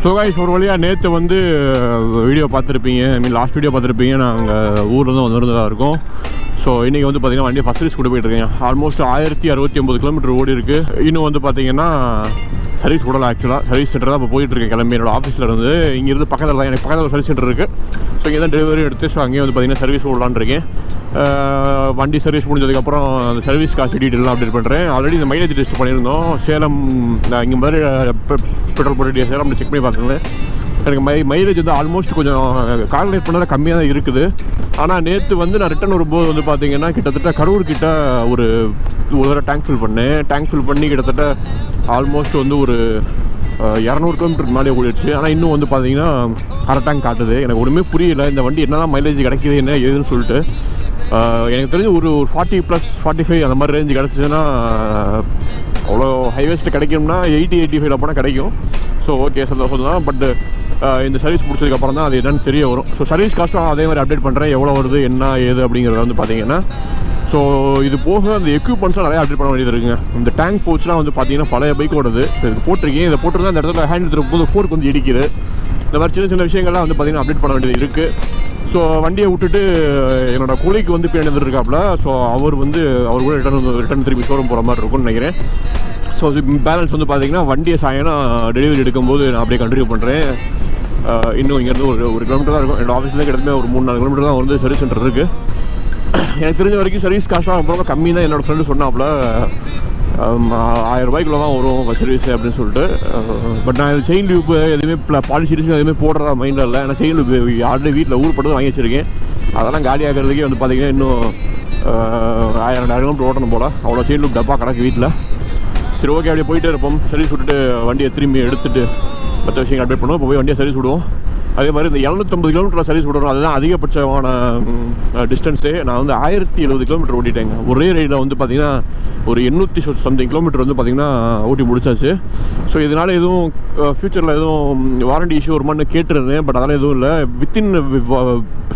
So guys ஒரு வழியாக நேற்று வந்து வீடியோ பார்த்துருப்பீங்க, ஐ மீன் லாஸ்ட் வீடியோ பார்த்துருப்பீங்க. நாங்கள் ஊரில் தான் வந்திருந்ததாக இருக்கும். ஸோ இன்றைக்கி வந்து பார்த்திங்கன்னா வண்டியை ஃபஸ்ட் சர்வீஸ் கொண்டு போயிட்டுருக்கேன். ஆல்மோஸ்ட் 1069 கிலோமீட்டர் ஓடி இருக்குது. இன்னும் வந்து பார்த்திங்கன்னா சர்வீஸ் விடலை. ஆக்சுவலாக சர்வீஸ் சென்டர் தான் இப்போ போயிட்டுருக்கேன். கிளம்பி என்னோட ஆஃபீஸில் இருந்து இங்கேருந்து பக்கத்தில் தான், எனக்கு பக்கத்தில் சர்வீஸ் சென்டர் இருக்குது. ஸோ இங்கே தான் டெலிவரி எடுத்து ஸோ அங்கேயே வந்து பார்த்திங்கன்னா சர்வீஸ் விடலான்னு இருக்கேன். வண்டி சர்வீஸ் முடிஞ்சதுக்கப்புறம் அந்த சர்வீஸ் காசு டீட்டெயிலாம் அப்டேட் பண்ணுறேன். ஆல்ரெடி இந்த மைலேஜ் டெஸ்ட் பண்ணியிருந்தோம். சேலம் இங்கே மாதிரி பெட்ரோல் போட்டு சேலம் செக் பண்ணி பார்த்துருந்தேன். எனக்கு மைலேஜ் வந்து ஆல்மோஸ்ட் கொஞ்சம் கால்குலேட் பண்ணால் கம்மியாக தான் இருக்குது. ஆனால் நேற்று வந்து நான் ரிட்டன் வரும்போது வந்து பார்த்திங்கன்னா கிட்டத்தட்ட கரூர் கிட்ட ஒரு தடவை டேங்க் ஃபில் பண்ணேன். டேங்க் ஃபில் பண்ணி கிட்டத்தட்ட ஆல்மோஸ்ட் வந்து ஒரு 200 கிலோமீட்டருக்கு மேலே ஓடிடுச்சு. ஆனால் இன்னும் வந்து பார்த்தீங்கன்னா அரை டேங்க் காட்டுது. எனக்கு ஒன்றுமே புரியல இந்த வண்டி என்ன தான் மைலேஜ் கிடைக்கிது என்ன ஏதுன்னு சொல்லிட்டு. எனக்கு தெரிஞ்சு ஒரு 40+45 அந்த மாதிரி ரேஞ்சு கிடச்சிதுன்னா அவ்வளோ ஹைவேஸில் கிடைக்கும்னா 80-85 போனால் கிடைக்கும். ஸோ ஓகே சந்தோஷம் தான். பட் இந்த சர்வீஸ் முடிச்சதுக்கப்புறம் தான் அது என்னன்னு தெரிய வரும். ஸோ சர்வீஸ் காஸ்ட்டும் அதே மாதிரி அப்டேட் பண்ணுறேன், எவ்வளோ வருது என்ன ஏது அப்படிங்கிறத வந்து பார்த்தீங்கன்னா. ஸோ இது போக அந்த எக்யூப்மெண்ட்ஸாக நிறையா அப்டேட் பண்ண வேண்டியது இருக்குங்க. இந்த டேங்க் போச்சுலாம் வந்து பார்த்தீங்கன்னா பழைய பைக்கோடது. இதுக்கு போட்டிருக்கேன். இதை போட்டிருந்தா அந்த இடத்துல ஹேண்ட் எடுத்துகிட்டு ஃபோர்க்கு வந்து இடிக்குது. இந்த மாதிரி சின்ன சின்ன விஷயங்கள்லாம் வந்து பார்த்தீங்கன்னா அப்டேட் பண்ண வேண்டியது இருக்குது. ஸோ வண்டியை விட்டுட்டு என்னோடய கூலிக்கு வந்து பின்னாடி இருக்காப்புல. ஸோ அவர் கூட ரிட்டர்ன் திருப்பி ஷோரூம் போகிற மாதிரி இருக்கும்னு நினைக்கிறேன். ஸோ இது பேலன்ஸ் வந்து பார்த்தீங்கன்னா வண்டியை சாயங்காலம் டெலிவரி எடுக்கும்போது நான் அப்படியே கண்டினியூ பண்ணுறேன். இன்னும் இங்கேருந்து ஒரு கிலோமீட்டர் தான் இருக்கும். என்னோடய ஆஃபீஸில் கிட்டத்தட்ட ஒரு 3-4 கிலோமீட்டர் தான் வந்து சர்வீஸ் சென்டர் இருக்குது. எனக்கு தெரிஞ்ச வரைக்கும் சர்வீஸ் காஸ்ட்லாம் ரொம்ப கம்மி தான். என்னோடய ஃப்ரெண்டு சொன்னாப்புல 1000 ரூபாய்க்குள்ள தான் வரும் சர்வீஸ் அப்படின்னு சொல்லிட்டு. பட் நான் செயின் லூப் எதுவுமே பாலிசி எதுவுமே போடுறதா மைண்டில் இல்லை. ஏன்னா செயின் லூப் ஆல்ரெடி வீட்டில் ஊர்பட்டு வாங்கி வச்சுருக்கேன். அதெல்லாம் காலி ஆகிறதுக்கே வந்து பார்த்திங்கன்னா இன்னும் 1000-2000 கிலோமீட்டர் ஓட்டணும் போல். அவ்வளோ செயின் லூப் டப்பா கிடக்கு வீட்டில். சரி ஓகே அப்படியே போயிட்டே இருப்போம். சர்வீஸ் விட்டுட்டு வண்டியை திரும்பி எடுத்துகிட்டு மற்ற விஷயங்கள் அப்டேட் பண்ணுவோம். இப்போ போய் வண்டியை சர்வீஸ் விடுவோம். அதே மாதிரி இந்த 750 கிலோமீட்டர் சர்வீஸ் விடுறோம். அதுதான் அதிகபட்சமான டிஸ்டன்ஸே. நான் வந்து 1070 கிலோமீட்டர் ஓட்டிட்டேங்க. ஒரே ரைடில் வந்து பார்த்திங்கன்னா ஒரு 800 சம்திங் கிலோமீட்டர் வந்து பார்த்திங்கன்னா ஓட்டி முடிச்சாச்சு. ஸோ இதனால் எதுவும் ஃப்யூச்சரில் எதுவும் வாரண்டி இஷ்யூ வருமானு கேட்டுருந்தேன். பட் அதெல்லாம் எதுவும் இல்லை. வித்தின்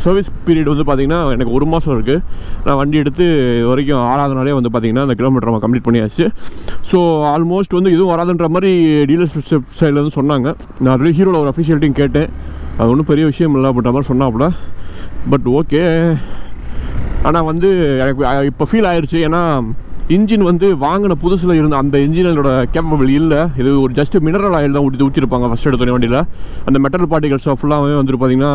சர்வீஸ் பீரியட் வந்து பார்த்திங்கன்னா எனக்கு 1 மாதம் இருக்குது. நான் வண்டி எடுத்து வரைக்கும் 6வது நாளே வந்து பார்த்திங்கன்னா அந்த கிலோமீட்டர் நம்ம கம்ப்ளீட் பண்ணியாச்சு. ஸோ ஆல்மோஸ்ட் வந்து எதுவும் வராதுன்ற மாதிரி டீலர்ஷிப் சைடில் வந்து சொன்னாங்க. நான் ஆல்ரெடி ஹீரோவில் ஒரு அஃபிஷியல்ட்டையும் கேட்டேன். அது ஒன்றும் பெரிய விஷயம் இல்லை அப்படின்ற மாதிரி சொன்னாப்புல. But okay. ஆனால் வந்து எனக்கு இப்போ ஃபீல் ஆயிடுச்சு. ஏன்னா இன்ஜின் வந்து வாங்கின புதுசில் இருந்த அந்த இன்ஜினோட கேப்பபிள் இல்லை. இது ஒரு ஜஸ்ட் மினரல் ஆயில் தான் ஊற்றிருப்பாங்க ஃபஸ்ட் எடுத்தோடனே வண்டியில். அந்த மெட்டல் பார்ட்டிகல்ஸ் ஃபுல்லாகவே வந்துட்டு பார்த்திங்கன்னா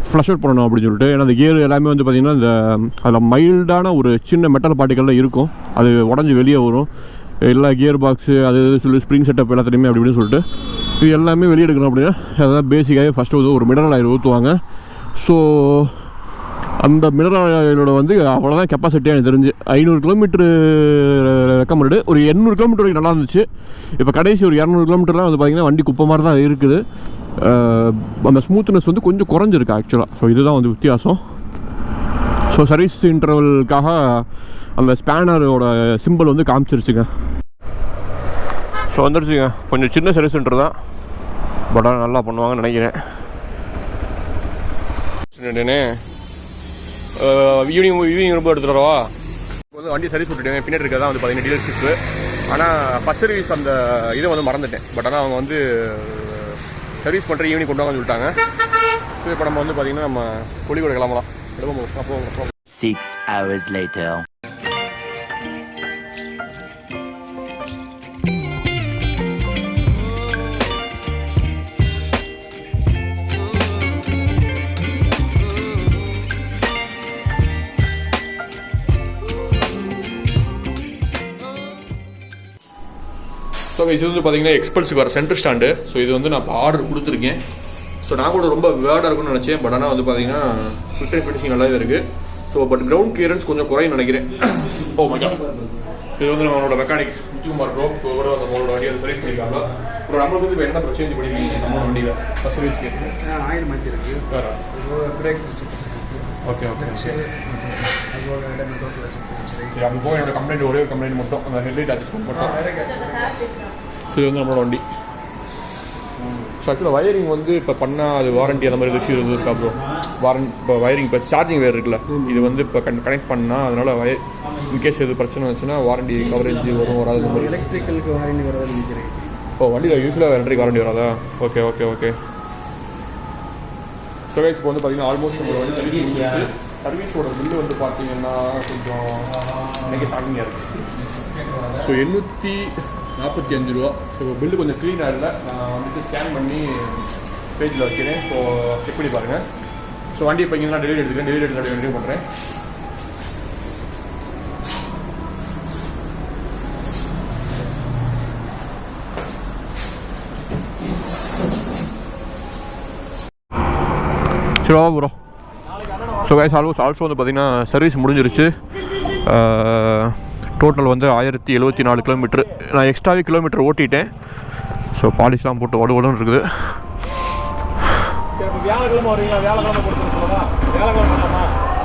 ஃப்ளஷ் அவுட் பண்ணணும் அப்படின்னு சொல்லிட்டு. ஏன்னா அந்த கியர் எல்லாமே வந்து பார்த்திங்கன்னா இந்த அதில் மைல்டான ஒரு சின்ன மெட்டல் பார்ட்டிகலில் இருக்கும். அது உடஞ்சி வெளியே வரும். எல்லா கியர் பாக்ஸு அது சொல்லி ஸ்ப்ரிங் செட்டப் எல்லாத்துலேயுமே அப்படி இப்படின்னு சொல்லிட்டு இது எல்லாமே வெளியே எடுக்கணும் அப்படின்னா அதுதான் பேசிக்காகவே ஃபஸ்ட்டு வந்து ஒரு மினரல் ஆயில் ஊற்றுவாங்க. ஸோ அந்த மினரல் ஆயிலோட வந்து அவ்வளோதான் கெப்பாசிட்டியாக எனக்கு தெரிஞ்சு 500 கிலோமீட்டரு ரெக்கமெண்டு. ஒரு 800 கிலோமீட்டர் வரைக்கும் நல்லா இருந்துச்சு. இப்போ கடைசி ஒரு 200 கிலோமீட்டர்லாம் வந்து பார்த்திங்கன்னா வண்டி குப்பை மாதிரி தான் இருக்குது. அந்த ஸ்மூத்னஸ் வந்து கொஞ்சம் குறைஞ்சிருக்கு ஆக்சுவலாக. ஸோ இதுதான் வந்து வித்தியாசம். ஸோ சர்வீஸ் இன்டர்வலுக்காக அந்த ஸ்பேனரோட சிம்பிள் வந்து காமிச்சிருச்சுங்க. ஸோ வந்துடுச்சுங்க. கொஞ்சம் சின்ன சர்வீஸ் சென்டர் தான். பட் ஆனால் நல்லா பண்ணுவாங்கன்னு நினைக்கிறேன். ஈவினிங் ரொம்ப எடுத்துகிட்டு வரவா. இப்போ வந்து வண்டி சர்வீஸ் விட்டுட்டேன். பின்னாடி இருக்கிறதா வந்து பார்த்தீங்கன்னா டீலர்ஷிப்பு. ஆனால் ஃபஸ்ட் சர்வீஸ் அந்த இதை வந்து மறந்துட்டேன். பட் ஆனால் அவங்க வந்து சர்வீஸ் பண்ணுற ஈவினிங் கொண்டு வாங்கன்னு சொல்லிட்டாங்க. ஸோ இப்போ நம்ம வந்து பார்த்திங்கன்னா நம்ம கோழிக்கோடு கிளம்பலாம். அப்போ 6 hours later. ஸோ இது வந்து பார்த்தீங்கன்னா எக்ஸ்பல்ஸுக்கு வர சென்டர் ஸ்டாண்டு. ஸோ இது வந்து நான் இப்போ ஆர்டர் கொடுத்துருக்கேன். ஸோ நான் கூட ரொம்ப வேர்டாக இருக்குன்னு நினச்சேன். பட் ஆனால் வந்து பார்த்தீங்கன்னா ஃபிட் அண்ட் ஃபினிஷிங் நல்லாவே இருக்குது. ஸோ பட் கிரவுண்ட் கிளியரன்ஸ் கொஞ்சம் குறையும் நினைக்கிறேன். Oh my god. இது வந்து நம்மளோட மெக்கானிக் முத்துக்குமார் ப்ரோ கூட நம்மளோட வண்டியை வந்து சர்வீஸ் பண்ணியிருக்காங்க. அப்புறம் நம்மளுக்கு வந்து இப்போ என்ன சேஞ்ச் பண்ணிருக்கீங்க நம்மளோட வண்டியில் ஃபஸ்ட் சர்வீஸ்க்கு? ஆயில் மாற்றி இருக்குது. வேறு பிரேக். ஓகே ஓகே சரி. சரி அங்கே போய் என்னோட கம்ப்ளைண்ட் ஒரே ஒரு கம்ப்ளைண்ட் மட்டும் அந்த ஹெட்லைட் அட்ஜஸ்ட்மெண்ட் மட்டும். சரி வந்து நம்மளோட வண்டி. ஸோ ஆக்சுவலாக வயரிங் வந்து இப்போ பண்ணால் அது வாரண்ட்டி அந்த மாதிரி இஷ்யூ இருக்கா ப்ரோ? இப்போ வயரிங் இப்போ சார்ஜிங் வேறு இருக்குல்ல, இது வந்து இப்போ கனெக்ட் பண்ணால் அதனால் இன்கேஸ் எது பிரச்சனை வந்துச்சுன்னா வாரண்டி கவரேஜ் வரும் வராது. எலக்ட்ரிக்கலுக்கு வாரண்டி வராது நினைக்கிறேன். ஓ வண்டியில் யூஸ்வலாக ரெண்டரைக்கு வாரண்டி வராதா? Okay okay okay. So guys இப்போ வந்து பார்த்தீங்கன்னா ஆல்மோஸ்ட் உங்களோட வந்து சர்வீஸ் முடிச்சு. சர்வீஸோட பில்லு வந்து பார்த்தீங்கன்னா கொஞ்சம் இன்றைக்கி ஷாக்கிங்காக இருக்குது. ஸோ 845 ரூபா. ஸோ பில்லு கொஞ்சம் க்ளீனாக இல்லை. நான் வந்துட்டு ஸ்கேன் பண்ணி பேஜில் வைக்கிறேன். ஸோ செக் பண்ணி பாருங்கள். ஸோ வண்டி இப்போ இங்கே நான் டெலிவரி எடுத்துக்கிறேன். டெலிவரி எடுத்து ரிவ்யூ பண்ணுறேன். சரி ப்ரோ. ஸோ கைஸ் ஆல்சோ வந்து பார்த்திங்கன்னா சர்வீஸ் முடிஞ்சிருச்சு. டோட்டல் வந்து 1074 கிலோமீட்ரு. நான் எக்ஸ்ட்ராவே கிலோமீட்டர் ஓட்டிட்டேன். ஸோ பாலிஷ்லாம் போட்டு ஓடுன்னு இருக்குது.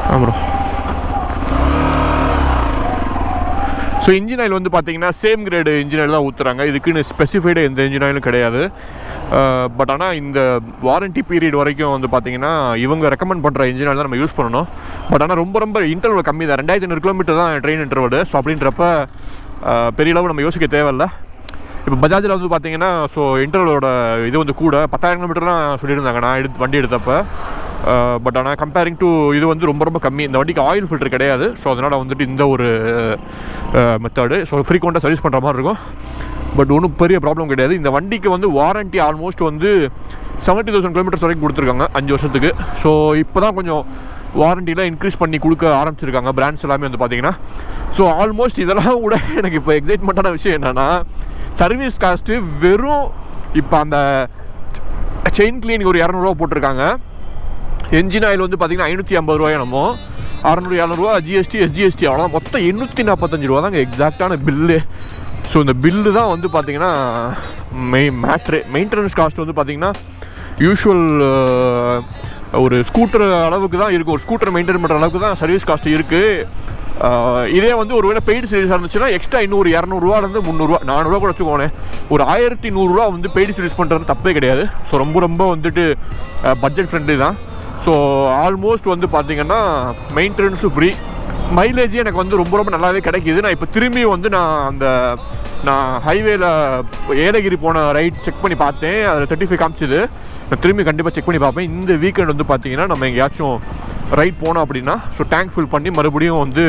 ஆமாம் ப்ரோ. ஸோ இன்ஜின் ஆயில் வந்து பார்த்தீங்கன்னா சேம் கிரேடு இன்ஜின் ஆயில் தான் ஊற்றுறாங்க. இதுக்குன்னு ஸ்பெசிஃபைடு எந்த இன்ஜின் ஆயிலும் கிடையாது. பட் ஆனால் இந்த வாரண்ட்டி பீரியட் வரைக்கும் வந்து பார்த்தீங்கன்னா இவங்க ரெக்கமெண்ட் பண்ணுற இன்ஜின் ஆயில் தான் நம்ம யூஸ் பண்ணணும். பட் ஆனால் ரொம்ப இன்டர்வல் கம்மி தான். 2500 கிலோமீட்டர் தான் ட்ரெயின் இன்டர்வல். ஸோ அப்படின்றப்ப பெரிய அளவு நம்ம யோசிக்க தேவையில்லை. இப்போ பஜாஜில் வந்து பார்த்தீங்கன்னா ஸோ இன்டர்வலோட இது வந்து கூட 10,000 கிலோமீட்டர்லாம் சொல்லியிருந்தாங்க நான் வண்டி எடுத்தப்போ. பட் ஆனால் கம்பேரிங் டு இது வந்து ரொம்ப கம்மி. இந்த வண்டிக்கு ஆயில் ஃபில்டர் கிடையாது. ஸோ அதனால் வந்துட்டு இந்த ஒரு மெத்தடு. ஸோ ஃப்ரீக்வெண்ட்டாக சர்வீஸ் பண்ணுற மாதிரி இருக்கும். பட் ஒன்றும் பெரிய ப்ராப்ளம் கிடையாது. இந்த வண்டிக்கு வந்து வாரண்ட்டி ஆல்மோஸ்ட் வந்து 70,000 கிலோமீட்டர்ஸ் வரைக்கும் கொடுத்துருக்காங்க 5 வருஷத்துக்கு. ஸோ இப்போ தான் கொஞ்சம் வாரண்டியில் இன்க்ரீஸ் பண்ணி கொடுக்க ஆரம்பிச்சிருக்காங்க பிராண்ட்ஸ் எல்லாமே வந்து பார்த்தீங்கன்னா. ஸோ ஆல்மோஸ்ட் இதெல்லாம் கூட எனக்கு இப்போ எக்ஸைட்மெண்ட்டான விஷயம் என்னென்னா சர்வீஸ் காஸ்ட்டு வெறும் இப்போ அந்த செயின் கிளீனிங் ஒரு 200 ரூபா போட்டிருக்காங்க. என்ஜின் ஆயில் வந்து பார்த்தீங்கன்னா 550 ரூபாய் என்னமோ, 600-700 ரூபா ஜிஎஸ்டி எஸ்ஜிஎஸ்டி அவ்வளோதான். மொத்தம் 845 ரூபா தாங்க எக்ஸாக்டான பில்லு. ஸோ இந்த பில்லு தான் வந்து பார்த்தீங்கன்னா மேட்ரு. மெயின்டெனன்ஸ் காஸ்ட் வந்து பார்த்தீங்கன்னா யூஷுவல் ஒரு ஸ்கூட்டர் அளவுக்கு தான் இருக்குது. ஒரு ஸ்கூட்டர் மெயின்டைன் பண்ணுற அளவுக்கு தான் சர்வீஸ் காஸ்ட் இருக்குது. இதே வந்து ஒரு வேளை பெய்டு சர்வீஸாக இருந்துச்சுன்னா எக்ஸ்ட்ரா இன்னொரு 200-200 300 400 கூட வச்சுக்கோனே. ஒரு 1100 வந்து பெய்டு சர்வீஸ் பண்ணுறது தப்பே கிடையாது. ஸோ ரொம்ப வந்துட்டு பட்ஜெட் ஃப்ரெண்ட்லி தான். ஸோ ஆல்மோஸ்ட் வந்து பார்த்தீங்கன்னா மெயின்டெனன்ஸும் ஃப்ரீ. மைலேஜ் எனக்கு வந்து ரொம்ப நல்லாவே கிடைக்கிது. நான் இப்போ திரும்பி வந்து நான் ஹைவேல ஏலகிரி போன ரைட் செக் பண்ணி பார்த்தேன். அதில் 35 காமிச்சிது. நான் திரும்பி கண்டிப்பாக செக் பண்ணி பார்ப்பேன். இந்த வீக்கெண்ட் வந்து பார்த்தீங்கன்னா நம்ம எங்கேயாச்சும் ரைட் போனோம் அப்படின்னா ஸோ டேங்க் ஃபில் பண்ணி மறுபடியும் வந்து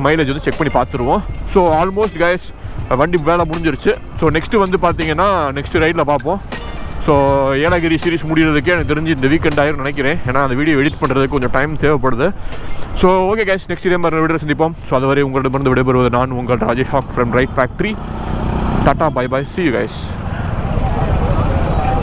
மைலேஜ் வந்து செக் பண்ணி பார்த்துருவோம். ஸோ ஆல்மோஸ்ட் கைஸ் வண்டி வேலை முடிஞ்சிருச்சு. ஸோ நெக்ஸ்ட்டு வந்து பார்த்தீங்கன்னா நெக்ஸ்ட் ரைடில் பார்ப்போம். ஸோ ஏலகிரி சீரிஸ் முடிகிறதுக்கே எனக்கு தெரிஞ்சு இந்த வீக்கெண்ட் ஆயிரும் நினைக்கிறேன். ஏன்னா அந்த வீடியோ எடிட் பண்ணுறதுக்கு கொஞ்சம் டைம் தேவைப்படுது. ஸோ ஓகே கைஸ், நெக்ஸ்ட் இதே மாதிரி வீடியோ சந்திப்போம். ஸோ அதுவரை உங்களிடமிருந்து விடைபெறுவது நான் உங்கள் Rajesh hawk from Right Factory. Tata, bye bye, see you guys.